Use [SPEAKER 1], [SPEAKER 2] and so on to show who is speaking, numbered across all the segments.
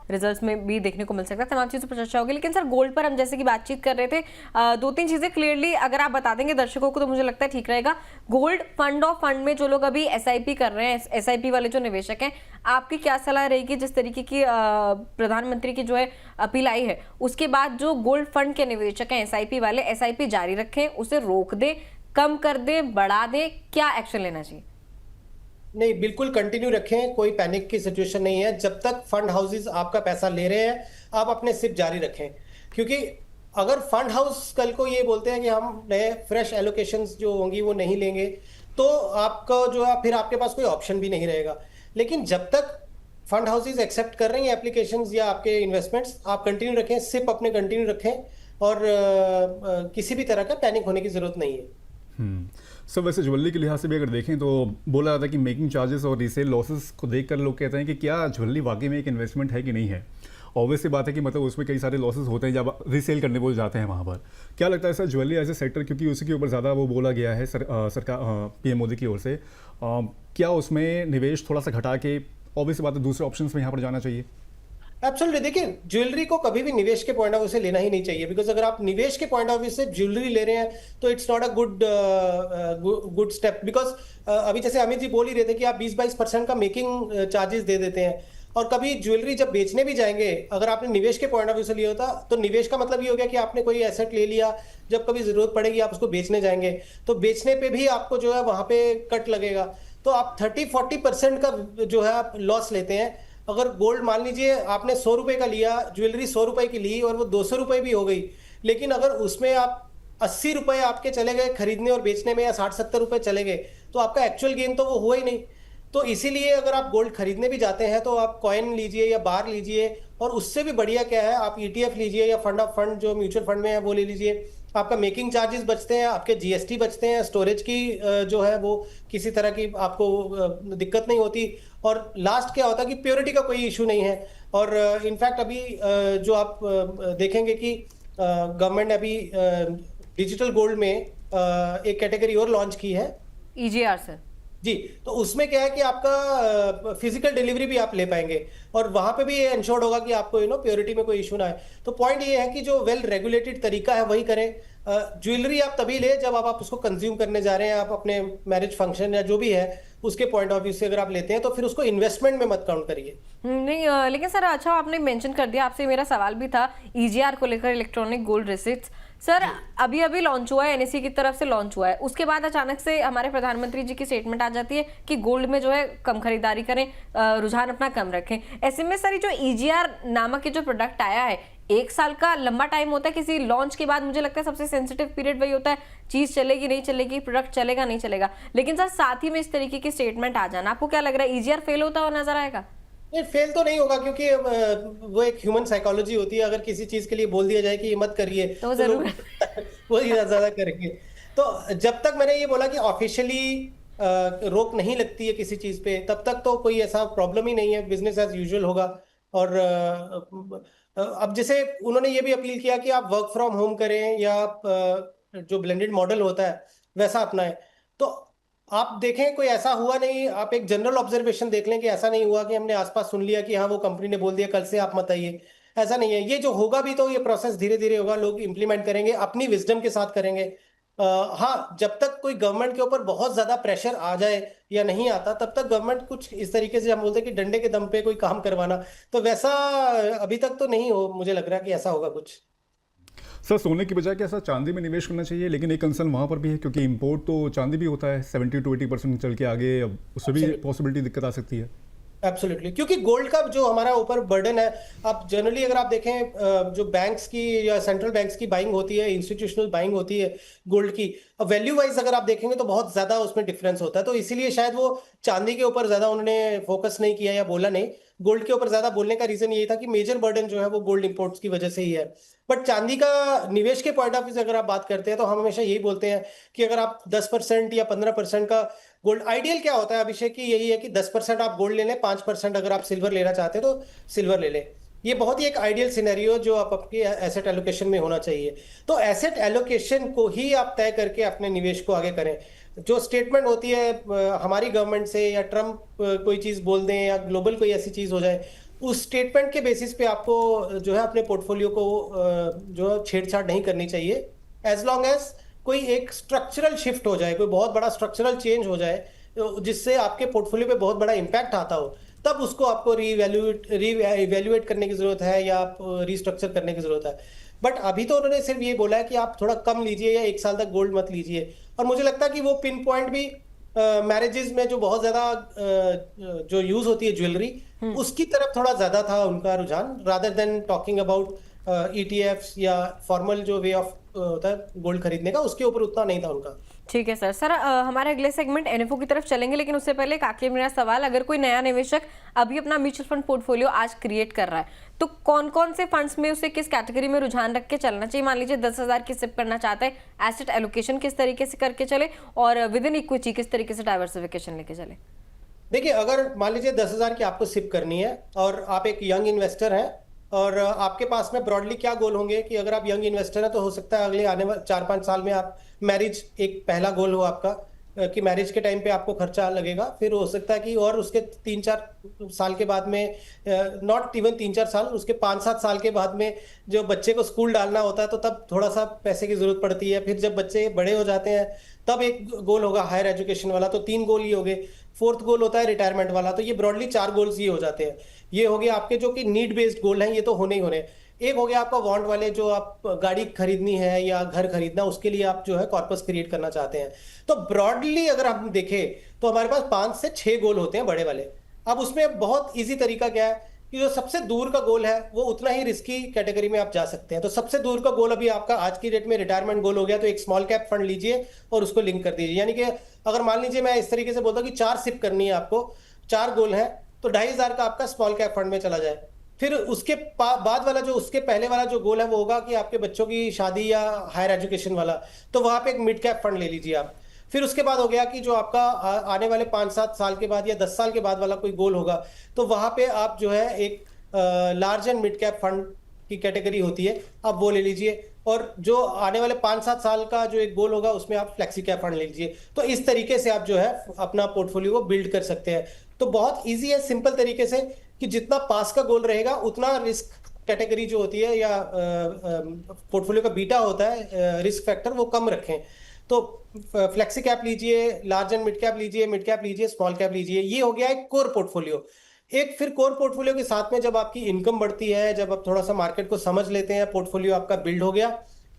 [SPEAKER 1] Results में भी देखने को मिल सकता है, तमाम चीज़ों पर चर्चा होगी। लेकिन सर गोल्ड पर हम जैसे कि बातचीत कर रहे थे, 2-3 चीज़ें क्लियरली अगर आप बता देंगे दर्शकों को तो मुझे लगता है ठीक रहेगा। गोल्ड फंड ऑफ फंड में जो लोग अभी एसआईपी कर रहे हैं, एसआईपी वाले जो निवेशक हैं, आपकी क्या सलाह रहेगी? जिस तरीके की प्रधानमंत्री की जो है अपील आई है, उसके बाद जो गोल्ड फंड के निवेशक हैं एसआईपी वाले, एसआईपी जारी रखें, उसे रोक दें, कम कर दें, बढ़ा दें, क्या एक्शन लेना चाहिए?
[SPEAKER 2] नहीं, बिल्कुल कंटिन्यू रखें, कोई पैनिक की सिचुएशन नहीं है। जब तक फंड हाउसेस आपका पैसा ले रहे हैं, आप अपने सिप जारी रखें, क्योंकि अगर फंड हाउस कल को ये बोलते हैं कि हम नए फ्रेश एलोकेशंस जो होंगी वो नहीं लेंगे, तो आपका जो है फिर आपके पास कोई ऑप्शन भी नहीं रहेगा। लेकिन जब तक फंड हाउसेस एक्सेप्ट कर रही हैं एप्लीकेशंस या आपके इन्वेस्टमेंट्स, आप कंटिन्यू रखें, सिप अपने कंटिन्यू रखें, और किसी भी तरह का पैनिक होने की जरूरत नहीं है।
[SPEAKER 3] सर वैसे ज्वेलरी के लिहाज से भी अगर देखें तो बोला जाता है कि मेकिंग चार्जेस और रीसेल लॉसेस को देखकर लोग कहते हैं कि क्या ज्वेलरी वाकई में एक इन्वेस्टमेंट है कि नहीं है। ऑब्वियस सी बात है कि मतलब उसमें कई सारे लॉसेस होते हैं जब रीसेल करने वो जाते हैं वहाँ पर। क्या लगता है sir jewellery as a sector, क्योंकि उसी के ऊपर ज़्यादा वो बोला गया है सरकार पीएम मोदी की ओर से, क्या उसमें निवेश थोड़ा सा घटा के ऑब्वियस सी बात है दूसरे ऑप्शंस में यहाँ पर जाना चाहिए?
[SPEAKER 2] एब्सोल्युटली, देखिए ज्वेलरी को कभी भी निवेश के पॉइंट ऑफ व्यू से लेना ही नहीं चाहिए, बिकॉज अगर आप निवेश के पॉइंट ऑफ व्यू से ज्वेलरी ले रहे हैं तो it's not a good step. Because अभी जैसे अमित जी बोल ही रहे थे कि आप 20-22% का मेकिंग चार्जेस दे देते हैं, और कभी ज्वेलरी जब बेचने भी जाएंगे, अगर आपने निवेश के पॉइंट ऑफ व्यू से लिया होता तो निवेश का मतलब ये हो गया कि आपने कोई एसेट ले लिया, जब कभी जरूरत पड़ेगी आप उसको बेचने जाएंगे, तो बेचने पे भी आपको जो है वहां पे कट लगेगा, तो आप 30-40% का जो है आप लॉस लेते हैं। अगर गोल्ड मान लीजिए आपने 100 रुपए का लिया, ज्वेलरी 100 रुपए की ली और वो 200 रुपए भी हो गई, लेकिन अगर उसमें आप 80 रुपए आपके चले गए खरीदने और बेचने में, या 60-70 रुपए चले गए, तो आपका एक्चुअल गेन तो वो हुआ ही नहीं। तो इसीलिए अगर आप गोल्ड खरीदने भी जाते हैं तो आप कॉइन लीजिए या बार लीजिए, और उससे भी बढ़िया क्या है, आप ईटीएफ लीजिए या फंड ऑफ फंड जो म्यूचुअल फंड में है वो ले लीजिए। आपका मेकिंग चार्जेस बचते हैं, आपके जीएसटी बचते हैं, स्टोरेज की जो है वो किसी तरह की आपको दिक्कत नहीं होती, और लास्ट क्या होता है कि प्योरिटी का कोई इशू नहीं है। और इनफैक्ट अभी जो आप देखेंगे कि गवर्नमेंट ने अभी डिजिटल गोल्ड में एक कैटेगरी और लॉन्च की है,
[SPEAKER 1] ईजीआर सर।
[SPEAKER 2] जी। तो उसमें क्या है कि आपका फिजिकल डिलीवरी भी आप ले पाएंगे, और वहां पे भी ये इंश्योर्ड होगा कि आपको प्योरिटी में कोई इशू ना है। तो पॉइंट ये है कि जो वेल रेगुलेटेड तरीका है वही करें। ज्वेलरी आप तभी ले जब आप उसको कंज्यूम करने जा रहे हैं, आप अपने मैरिज फंक्शन या जो भी है उसके पॉइंट ऑफ व्यू से अगर आप लेते हैं तो फिर उसको इन्वेस्टमेंट में मत काउंट करिए।
[SPEAKER 1] नहीं लेकिन सर अच्छा आपने मेंशन कर दिया, आपसे मेरा सवाल भी था ईजीआर को लेकर, इलेक्ट्रॉनिक गोल्ड रिसिप्ट्स। सर अभी अभी लॉन्च हुआ है, एनएससी की तरफ से लॉन्च हुआ है, उसके बाद अचानक से हमारे प्रधानमंत्री जी की स्टेटमेंट आ जाती है कि गोल्ड में जो है कम खरीदारी करें, रुझान अपना कम रखें। ऐसे में सर जो ईजीआर नामक जो प्रोडक्ट आया है, 1 साल का लंबा टाइम होता है किसी लॉन्च के बाद। मुझे लगता है सबसे सेंसिटिव पीरियड वही होता है, चीज चलेगी नहीं चलेगी, प्रोडक्ट चलेगा नहीं चलेगा। लेकिन सर साथ ही में इस तरीके की स्टेटमेंट आ जाना, आपको क्या लग रहा है ईजीआर फेल होता हुआ नजर आएगा?
[SPEAKER 2] ये फेल तो नहीं होगा, क्योंकि वो एक ह्यूमन साइकोलॉजी होती है। अगर किसी चीज के लिए बोल दिया जाए कि ये मत करिए
[SPEAKER 1] तो
[SPEAKER 2] तो लोग
[SPEAKER 1] जरूर
[SPEAKER 2] वो ज्यादा करेंगे। तो जब तक मैंने ये बोला कि ऑफिशियली रोक नहीं लगती है किसी चीज पे, तब तक तो कोई ऐसा प्रॉब्लम ही नहीं है, बिजनेस एज यूजुअल होगा। और अब जैसे उन्होंने ये भी अपील किया कि आप वर्क फ्रॉम होम करें, या आप जो ब्लेंडेड मॉडल होता है वैसा अपनाएं। तो आप देखें कोई ऐसा हुआ नहीं, आप एक जनरल ऑब्जर्वेशन देख लें कि ऐसा नहीं हुआ कि हमने आसपास सुन लिया कि हाँ वो कंपनी ने बोल दिया कल से आप मत आइए। ऐसा नहीं है। ये जो होगा भी तो ये प्रोसेस धीरे धीरे होगा, लोग इंप्लीमेंट करेंगे, अपनी विजडम के साथ करेंगे। हाँ, जब तक कोई गवर्नमेंट के ऊपर बहुत ज्यादा प्रेशर आ जाए या नहीं आता, तब तक गवर्नमेंट कुछ इस तरीके से हम बोलते हैं कि डंडे के दम पे कोई काम करवाना, तो वैसा अभी तक तो नहीं हो, मुझे लग रहा है कि ऐसा होगा कुछ।
[SPEAKER 3] सर सोने की बजाय क्या ऐसा चांदी में निवेश करना चाहिए? लेकिन एक कंसर्न वहाँ पर भी है क्योंकि इंपोर्ट तो चांदी भी होता है 70-80% चल के आगे, अब उससे भी पॉसिबिलिटी दिक्कत आ सकती है।
[SPEAKER 2] एब्सोल्युटली, क्योंकि गोल्ड का जो हमारा ऊपर बर्डन है, आप जनरली अगर आप देखें जो बैंक्स की या सेंट्रल बैंक्स की बाइंग होती है, इंस्टीट्यूशनल बाइंग होती है गोल्ड की, वैल्यू वाइज अगर आप देखेंगे तो बहुत ज्यादा उसमें डिफरेंस होता है। तो इसीलिए शायद वो चांदी के ऊपर ज्यादा उन्होंने फोकस नहीं किया या बोला नहीं। गोल्ड के ऊपर ज्यादा बोलने का रीजन यही था कि मेजर बर्डन जो है वो गोल्ड इंपोर्ट्स की वजह से ही है। बट चांदी का निवेश के पॉइंट ऑफ व्यू से अगर आप बात करते हैं तो हम हमेशा यही बोलते हैं कि अगर आप 10% या 15% का गोल्ड, आइडियल क्या होता है अभिषेक की, यही है कि 10% आप गोल्ड ले लें, 5% अगर आप सिल्वर लेना चाहते हैं तो सिल्वर ले लें। ये बहुत ही एक आइडियल सिनेरियो जो आप आपके एसेट एलोकेशन में होना चाहिए। तो एसेट एलोकेशन को ही आप तय करके अपने निवेश को आगे करें। जो स्टेटमेंट होती है हमारी गवर्नमेंट से, या ट्रम्प कोई चीज बोल दें, या ग्लोबल कोई ऐसी चीज हो जाए, उस स्टेटमेंट के बेसिस पे आपको जो है अपने पोर्टफोलियो को जो छेड़छाड़ नहीं करनी चाहिए, एज लॉन्ग एज कोई एक स्ट्रक्चरल शिफ्ट हो जाए, कोई बहुत बड़ा स्ट्रक्चरल चेंज हो जाए जिससे आपके पोर्टफोलियो पे बहुत बड़ा इंपैक्ट आता हो, तब उसको आपको रीवैल्यूएट करने की जरूरत है या आप रीस्ट्रक्चर करने की जरूरत है। बट अभी तो उन्होंने सिर्फ ये बोला है कि आप थोड़ा कम लीजिए या 1 साल तक गोल्ड मत लीजिए। और मुझे लगता है कि वो पिन पॉइंट भी मैरिजेस में जो बहुत ज्यादा जो यूज होती है ज्वेलरी, उसकी तरफ थोड़ा ज्यादा था उनका रुझान, rather than talking about ETFs या फॉर्मल जो वे ऑफ होता है गोल्ड खरीदने का, उसके ऊपर उतना नहीं था उनका।
[SPEAKER 1] ठीक है सर। सर हमारे अगले सेगमेंट NFO की तरफ चलेंगे, लेकिन उससे पहले एक आखिरी मेरा सवाल, अगर कोई नया निवेशक अभी अपना म्यूचुअल फंड पोर्टफोलियो आज क्रिएट कर रहा है, तो कौन कौन से फंड्स में उसे किस कैटेगरी में रुझान रख के चलना चाहिए? मान लीजिए 10,000 की सिप करना चाहता है, एसेट एलोकेशन किस तरीके से करके चले और विद इन इक्विटी किस तरीके से डाइवर्सिफिकेशन लेके चले?
[SPEAKER 2] देखिए, अगर मान लीजिए 10,000 की आपको सिप करनी है और आप एक यंग इन्वेस्टर हैं और आपके पास में ब्रॉडली क्या गोल होंगे कि अगर आप यंग इन्वेस्टर हैं तो हो सकता है अगले आने वाले 4-5 साल में आप मैरिज, एक पहला गोल हो आपका कि मैरिज के टाइम पे आपको खर्चा लगेगा, फिर हो सकता है कि और उसके 3-4 साल के बाद में, नॉट इवन 3-4 साल, उसके 5-7 साल के बाद में जो बच्चे को स्कूल डालना होता है तो तब थोड़ा सा पैसे की जरूरत पड़ती है। फिर जब बच्चे बड़े हो जाते हैं तब एक गोल होगा हायर एजुकेशन वाला, तो 3 गोल ही हो गए। 4th गोल होता है रिटायरमेंट वाला, तो ये ब्रॉडली 4 गोल्स ये हो जाते हैं। ये हो गया आपके जो कि नीड बेस्ड गोल हैं, ये तो होने ही होने। एक हो गया आपका वांट वाले, जो आप गाड़ी खरीदनी है या घर खरीदना, उसके लिए आप जो है कॉर्पस क्रिएट करना चाहते हैं। तो ब्रॉडली अगर हम देखें तो हमारे पास 5 से 6 गोल होते हैं बड़े वाले। अब उसमें बहुत इजी तरीका क्या है कि जो सबसे दूर का गोल है वो उतना ही रिस्की कैटेगरी में आप जा सकते हैं। तो सबसे दूर का गोल अभी आपका आज की डेट में रिटायरमेंट गोल हो गया, तो एक स्मॉल कैप फंड लीजिए और उसको लिंक कर दीजिए। यानी कि अगर मान लीजिए मैं इस तरीके से बोलता हूँ कि 4 सिप करनी है आपको, 4 गोल है, तो 2,500 का आपका स्मॉल कैप फंड में चला जाए। फिर उसके बाद वाला, जो उसके पहले वाला जो गोल है वो होगा कि आपके बच्चों की शादी या हायर एजुकेशन वाला, तो वहां पे एक मिड कैप फंड ले लीजिए आप। फिर उसके बाद हो गया कि जो आपका आने वाले 5-7 साल के बाद या 10 साल के बाद वाला कोई गोल होगा, तो वहां पे आप जो है एक large and mid cap fund की कैटेगरी होती है, आप वो ले लीजिए। और जो आने वाले 5-7 साल का जो एक गोल होगा उसमें आप फ्लेक्सी कैप फंड ले लीजिए। तो इस तरीके से आप जो है अपना पोर्टफोलियो को बिल्ड कर सकते हैं। तो बहुत ईजी है, सिंपल तरीके से, कि जितना पास का गोल रहेगा उतना रिस्क कैटेगरी जो होती है या पोर्टफोलियो का बीटा होता है, रिस्क फैक्टर, वो कम रखें। तो फ्लेक्सी कैप लीजिए, लार्ज एंड मिड कैप लीजिए, मिड कैप लीजिए, स्मॉल कैप लीजिए। ये हो गया एक कोर पोर्टफोलियो। एक फिर कोर पोर्टफोलियो के साथ में जब आपकी इनकम बढ़ती है, जब आप थोड़ा सा मार्केट को समझ लेते हैं, पोर्टफोलियो आपका बिल्ड हो गया,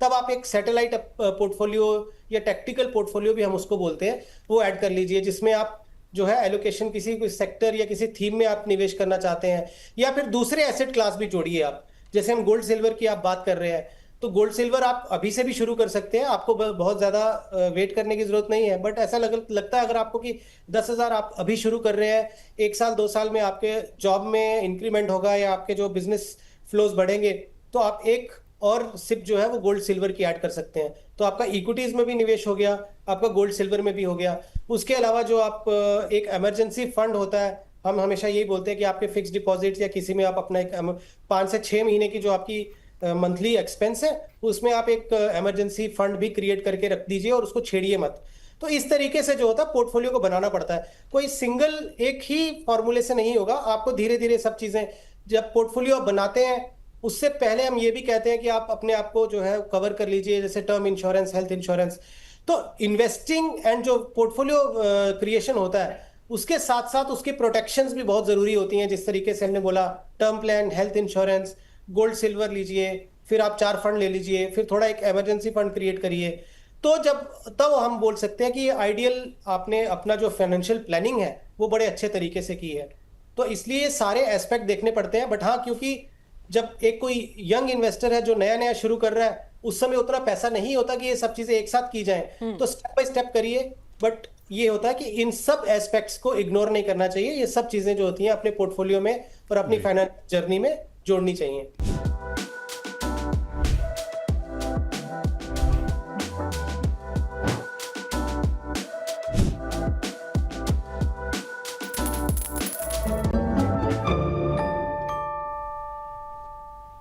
[SPEAKER 2] तब आप एक सैटेलाइट पोर्टफोलियो या टैक्टिकल पोर्टफोलियो भी हम उसको बोलते हैं, वो ऐड कर लीजिए, जिसमें आप जो है एलोकेशन किसी सेक्टर या किसी थीम में आप निवेश करना चाहते हैं, या फिर दूसरे एसेट क्लास भी जोड़िए आप। जैसे हम गोल्ड सिल्वर की आप बात कर रहे हैं, तो गोल्ड सिल्वर आप अभी से भी शुरू कर सकते हैं, आपको बहुत ज्यादा वेट करने की जरूरत नहीं है। बट ऐसा लगता है अगर आपको कि 10,000 आप अभी शुरू कर रहे हैं, 1 साल 2 साल में आपके जॉब में इंक्रीमेंट होगा या आपके जो बिजनेस फ्लोज बढ़ेंगे, तो आप एक और सिप जो है वो गोल्ड सिल्वर की ऐड कर सकते हैं। तो आपका इक्विटीज में भी निवेश हो गया, आपका गोल्ड सिल्वर में भी हो गया। उसके अलावा जो आप एक इमरजेंसी फंड होता है, हम हमेशा यही बोलते हैं कि आपके फिक्स डिपॉजिट या किसी में आप अपना एक 5 से 6 महीने की जो आपकी मंथली एक्सपेंस है, उसमें आप एक इमरजेंसी फंड भी क्रिएट करके रख दीजिए और उसको छेड़िए मत। तो इस तरीके से जो होता है पोर्टफोलियो को बनाना पड़ता है। कोई सिंगल एक ही फॉर्मूले से नहीं होगा, आपको धीरे धीरे सब चीजें, जब पोर्टफोलियो आप बनाते हैं उससे पहले हम ये भी कहते हैं कि आप अपने आप को जो है कवर कर लीजिए, जैसे टर्म इंश्योरेंस, हेल्थ इंश्योरेंस। तो इन्वेस्टिंग एंड जो पोर्टफोलियो क्रिएशन होता है, उसके साथ साथ उसकी प्रोटेक्शंस भी बहुत जरूरी होती हैं। जिस तरीके से हमने बोला, term plan, health insurance, gold silver लीजिए, फिर आप 4 फंड ले लीजिए, फिर थोड़ा एक इमरजेंसी फंड क्रिएट करिए। तो तब हम बोल सकते हैं कि ये आइडियल आपने अपना जो फाइनेंशियल प्लानिंग है वो बड़े अच्छे तरीके से की है। तो इसलिए सारे एस्पेक्ट देखने पड़ते हैं। बट हाँ, क्योंकि जब एक कोई यंग इन्वेस्टर है जो नया नया शुरू कर रहा है, उस समय उतना पैसा नहीं होता कि ये सब चीजें एक साथ की जाएं, तो स्टेप बाय स्टेप करिए। बट ये होता है कि इन सब एस्पेक्ट्स को इग्नोर नहीं करना चाहिए। ये सब चीजें जो होती हैं अपने पोर्टफोलियो में और अपनी फाइनेंस जर्नी में जोड़नी चाहिए।